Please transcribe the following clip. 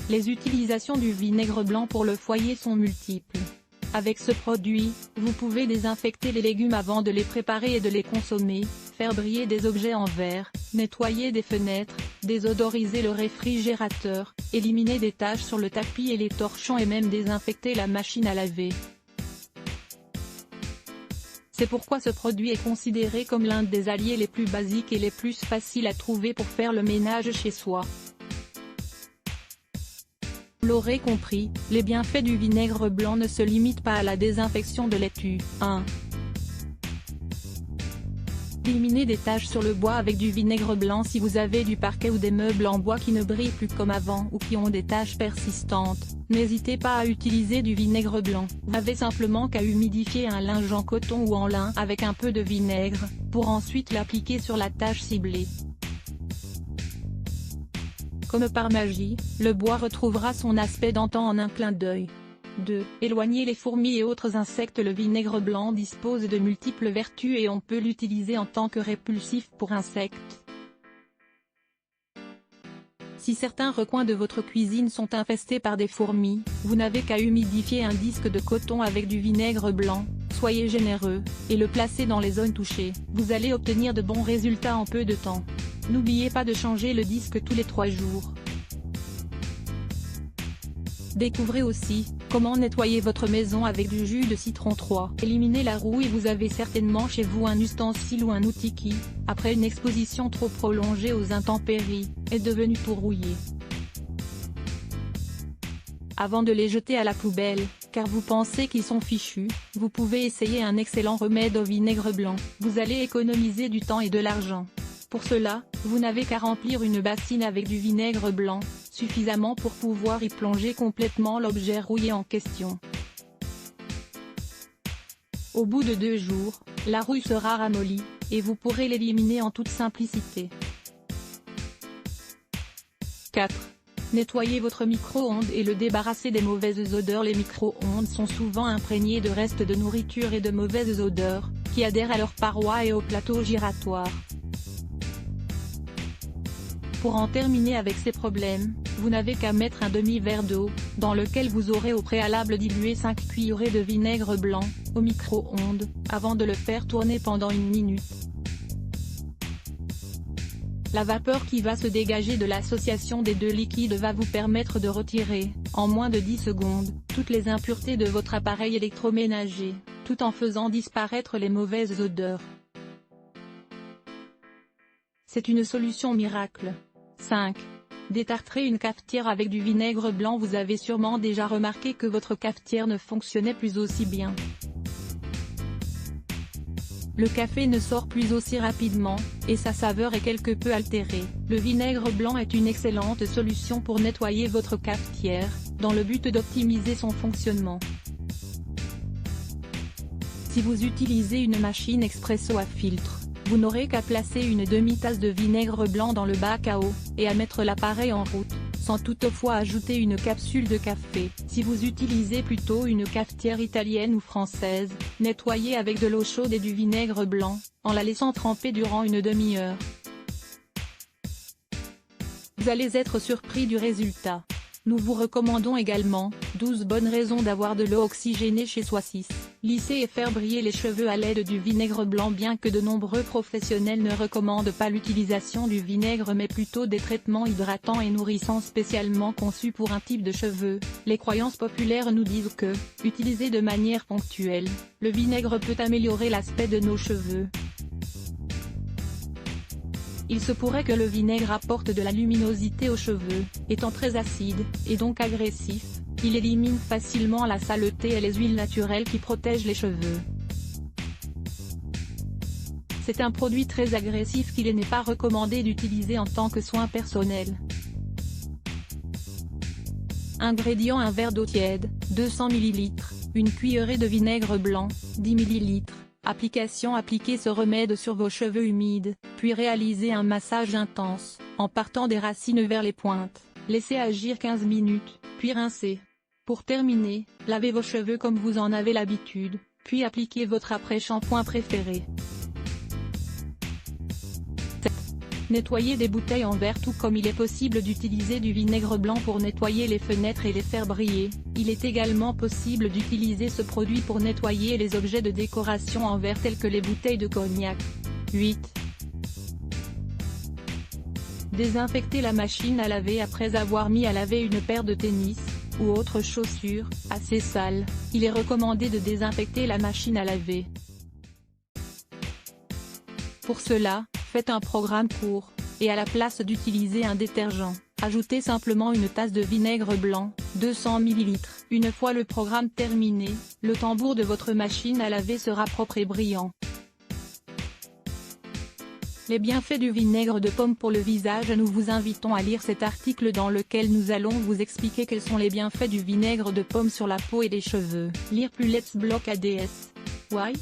Les utilisations du vinaigre blanc pour le foyer sont multiples. Avec ce produit, vous pouvez désinfecter les légumes avant de les préparer et de les consommer, faire briller des objets en verre, nettoyer des fenêtres, désodoriser le réfrigérateur, éliminer des taches sur le tapis et les torchons et même désinfecter la machine à laver. C'est pourquoi ce produit est considéré comme l'un des alliés les plus basiques et les plus faciles à trouver pour faire le ménage chez soi. Vous l'aurez compris, les bienfaits du vinaigre blanc ne se limitent pas à la désinfection de laitue. 1. Éliminez des taches sur le bois avec du vinaigre blanc. Si vous avez du parquet ou des meubles en bois qui ne brillent plus comme avant ou qui ont des taches persistantes, n'hésitez pas à utiliser du vinaigre blanc. Vous n'avez simplement qu'à humidifier un linge en coton ou en lin avec un peu de vinaigre, pour ensuite l'appliquer sur la tache ciblée. Comme par magie, le bois retrouvera son aspect d'antan en un clin d'œil. 2. Éloignez les fourmis et autres insectes. Le vinaigre blanc dispose de multiples vertus et on peut l'utiliser en tant que répulsif pour insectes. Si certains recoins de votre cuisine sont infestés par des fourmis, vous n'avez qu'à humidifier un disque de coton avec du vinaigre blanc, soyez généreux, et le placer dans les zones touchées. Vous allez obtenir de bons résultats en peu de temps. N'oubliez pas de changer le disque tous les 3 jours. Découvrez aussi comment nettoyer votre maison avec du jus de citron. 3. Éliminez la rouille. Vous avez certainement chez vous un ustensile ou un outil qui, après une exposition trop prolongée aux intempéries, est devenu tout rouillé. Avant de les jeter à la poubelle, car vous pensez qu'ils sont fichus, vous pouvez essayer un excellent remède au vinaigre blanc. Vous allez économiser du temps et de l'argent. Pour cela, vous n'avez qu'à remplir une bassine avec du vinaigre blanc, suffisamment pour pouvoir y plonger complètement l'objet rouillé en question. Au bout de 2 jours, la rouille sera ramollie, et vous pourrez l'éliminer en toute simplicité. 4. Nettoyez votre micro-ondes et le débarrasser des mauvaises odeurs. Les micro-ondes sont souvent imprégnés de restes de nourriture et de mauvaises odeurs, qui adhèrent à leurs parois et au plateau giratoire. Pour en terminer avec ces problèmes, vous n'avez qu'à mettre un demi-verre d'eau, dans lequel vous aurez au préalable dilué 5 cuillerées de vinaigre blanc, au micro-ondes, avant de le faire tourner pendant 1 minute. La vapeur qui va se dégager de l'association des deux liquides va vous permettre de retirer, en moins de 10 secondes, toutes les impuretés de votre appareil électroménager, tout en faisant disparaître les mauvaises odeurs. C'est une solution miracle. 5. Détartrez une cafetière avec du vinaigre blanc. Vous avez sûrement déjà remarqué que votre cafetière ne fonctionnait plus aussi bien. Le café ne sort plus aussi rapidement, et sa saveur est quelque peu altérée. Le vinaigre blanc est une excellente solution pour nettoyer votre cafetière, dans le but d'optimiser son fonctionnement. Si vous utilisez une machine expresso à filtre, vous n'aurez qu'à placer une demi-tasse de vinaigre blanc dans le bac à eau, et à mettre l'appareil en route, sans toutefois ajouter une capsule de café. Si vous utilisez plutôt une cafetière italienne ou française, nettoyez avec de l'eau chaude et du vinaigre blanc, en la laissant tremper durant une demi-heure. Vous allez être surpris du résultat. Nous vous recommandons également, 12 bonnes raisons d'avoir de l'eau oxygénée chez soi. 6. Lisser et faire briller les cheveux à l'aide du vinaigre blanc. Bien que de nombreux professionnels ne recommandent pas l'utilisation du vinaigre mais plutôt des traitements hydratants et nourrissants spécialement conçus pour un type de cheveux, les croyances populaires nous disent que, utilisé de manière ponctuelle, le vinaigre peut améliorer l'aspect de nos cheveux. Il se pourrait que le vinaigre apporte de la luminosité aux cheveux, étant très acide, et donc agressif, il élimine facilement la saleté et les huiles naturelles qui protègent les cheveux. C'est un produit très agressif qu'il n'est pas recommandé d'utiliser en tant que soin personnel. Ingrédients: un verre d'eau tiède, 200 ml, une cuillerée de vinaigre blanc, 10 ml. Application: appliquez ce remède sur vos cheveux humides, puis réalisez un massage intense, en partant des racines vers les pointes, laissez agir 15 minutes, puis rincez. Pour terminer, lavez vos cheveux comme vous en avez l'habitude, puis appliquez votre après-shampoing préféré. 7. Nettoyer des bouteilles en verre. Tout comme il est possible d'utiliser du vinaigre blanc pour nettoyer les fenêtres et les faire briller, il est également possible d'utiliser ce produit pour nettoyer les objets de décoration en verre tels que les bouteilles de cognac. 8. Désinfecter la machine à laver. Après avoir mis à laver une paire de tennis, ou autre chaussure, assez sale, il est recommandé de désinfecter la machine à laver. Pour cela, faites un programme court, et à la place d'utiliser un détergent, ajoutez simplement une tasse de vinaigre blanc, 200 ml. Une fois le programme terminé, le tambour de votre machine à laver sera propre et brillant. Les bienfaits du vinaigre de pomme pour le visage. Nous vous invitons à lire cet article dans lequel nous allons vous expliquer quels sont les bienfaits du vinaigre de pomme sur la peau et les cheveux. Lire plus. Let's block ADS. Why?